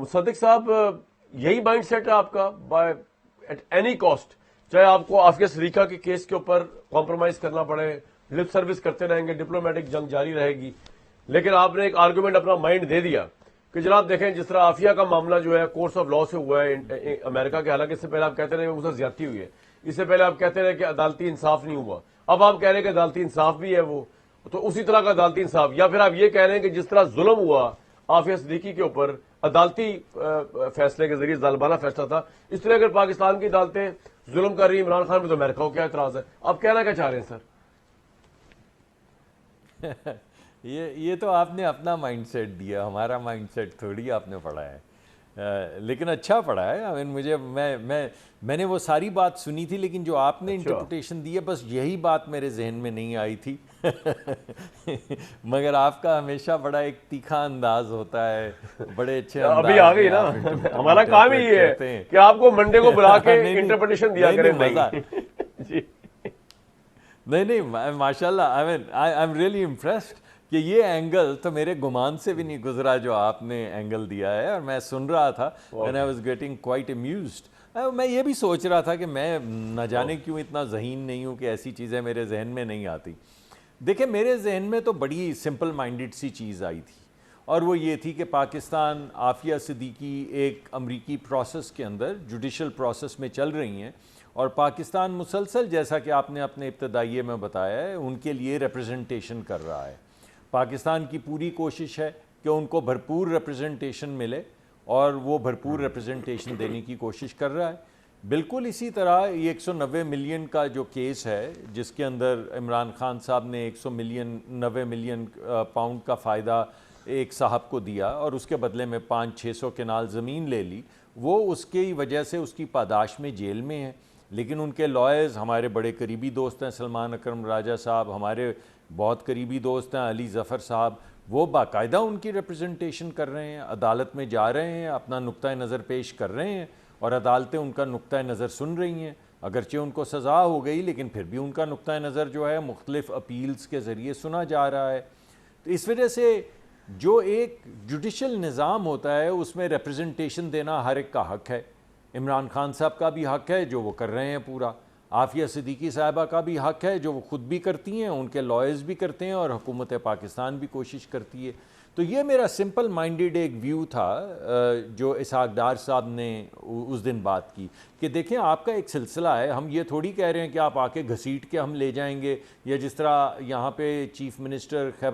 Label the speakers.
Speaker 1: مصدق صاحب یہی mind set ہے آپ کا بائی ایٹ اینی کاسٹ، چاہے آپ کو عافیہ صدیقہ کے کیس کے اوپر کمپرومائز کرنا پڑے، لپ سروس کرتے رہیں گے، ڈپلومیٹک جنگ جاری رہے گی، لیکن آپ نے ایک آرگومنٹ اپنا مائنڈ دے دیا کہ جناب دیکھیں جس طرح عافیہ کا معاملہ جو ہے کورس آف لا سے ہوا ہے امریکہ کے، حالانکہ اس سے پہلے آپ کہتے رہے کہ زیادتی ہوئی ہے، اس سے پہلے آپ کہتے رہے کہ عدالتی انصاف نہیں ہوا، اب آپ کہہ رہے ہیں کہ عدالتی انصاف بھی ہے وہ، تو اسی طرح کا عدالتی انصاف، یا پھر آپ یہ کہہ رہے ہیں کہ جس طرح ظلم ہوا عافیہ صدیقی کے اوپر عدالتی فیصلے کے ذریعے ظالمانہ فیصلہ تھا، اس طرح اگر پاکستان کی عدالتیں ظلم کر رہی ہیں عمران خان پہ تو امریکہ کو کیا اعتراض ہے؟ آپ کہنا کیا چاہ رہے ہیں سر؟
Speaker 2: یہ تو آپ نے اپنا مائنڈ سیٹ دیا، ہمارا مائنڈ سیٹ تھوڑی آپ نے پڑھا ہے، لیکن اچھا پڑھا ہے. آئی مین مجھے میں نے وہ ساری بات سنی تھی، لیکن جو آپ نے انٹرپریٹیشن دی ہے بس یہی بات میرے ذہن میں نہیں آئی تھی. مگر آپ کا ہمیشہ بڑا ایک تیکھا انداز ہوتا ہے، بڑے اچھے انداز
Speaker 1: ابھی آ گئی نا، ہمارا کام ہی یہ ہے کہ آپ کو منڈے کو بلا کے انٹرپریٹیشن دیا کریں.
Speaker 2: نہیں ماشاء اللہ، آئی ایم ریئلی امپریسڈ کہ یہ اینگل تو میرے گمان سے بھی نہیں گزرا جو آپ نے اینگل دیا ہے، اور میں سن رہا تھا when I was getting quite amused. میں یہ بھی سوچ رہا تھا کہ میں نہ جانے کیوں اتنا ذہین نہیں ہوں کہ ایسی چیزیں میرے ذہن میں نہیں آتی. دیکھیں میرے ذہن میں تو بڑی سمپل مائنڈڈ سی چیز آئی تھی، اور وہ یہ تھی کہ پاکستان عافیہ صدیقی ایک امریکی پروسیس کے اندر جوڈیشل پروسیس میں چل رہی ہیں، اور پاکستان مسلسل جیسا کہ آپ نے اپنے ابتدائیے میں بتایا ہے ان کے لیے ریپرزنٹیشن کر رہا ہے. پاکستان کی پوری کوشش ہے کہ ان کو بھرپور ریپرزنٹیشن ملے، اور وہ بھرپور ریپرزنٹیشن دینے کی کوشش کر رہا ہے. بالکل اسی طرح یہ 190 ملین کا جو کیس ہے جس کے اندر عمران خان صاحب نے 90 ملین پاؤنڈ کا فائدہ ایک صاحب کو دیا اور اس کے بدلے میں 500-600 کنال زمین لے لی، وہ اس کی وجہ سے اس کی پاداش میں جیل میں ہے. لیکن ان کے لائرز ہمارے بڑے قریبی دوست ہیں، سلمان اکرم راجہ صاحب ہمارے بہت قریبی دوست ہیں، علی ظفر صاحب، وہ باقاعدہ ان کی ریپرزنٹیشن کر رہے ہیں، عدالت میں جا رہے ہیں، اپنا نقطۂ نظر پیش کر رہے ہیں، اور عدالتیں ان کا نقطۂ نظر سن رہی ہیں. اگرچہ ان کو سزا ہو گئی لیکن پھر بھی ان کا نقطۂ نظر جو ہے مختلف اپیلز کے ذریعے سنا جا رہا ہے. تو اس وجہ سے جو ایک جوڈیشل نظام ہوتا ہے اس میں ریپرزنٹیشن دینا ہر ایک کا حق ہے. عمران خان صاحب کا بھی حق ہے جو وہ کر رہے ہیں پورا، عافیہ صدیقی صاحبہ کا بھی حق ہے جو وہ خود بھی کرتی ہیں، ان کے لائرز بھی کرتے ہیں، اور حکومت پاکستان بھی کوشش کرتی ہے. تو یہ میرا سمپل مائنڈڈ ایک ویو تھا جو اسحاق ڈار صاحب نے اس دن بات کی کہ دیکھیں آپ کا ایک سلسلہ ہے، ہم یہ تھوڑی کہہ رہے ہیں کہ آپ آ کے گھسیٹ کے ہم لے جائیں گے، یا جس طرح یہاں پہ چیف منسٹر خیبر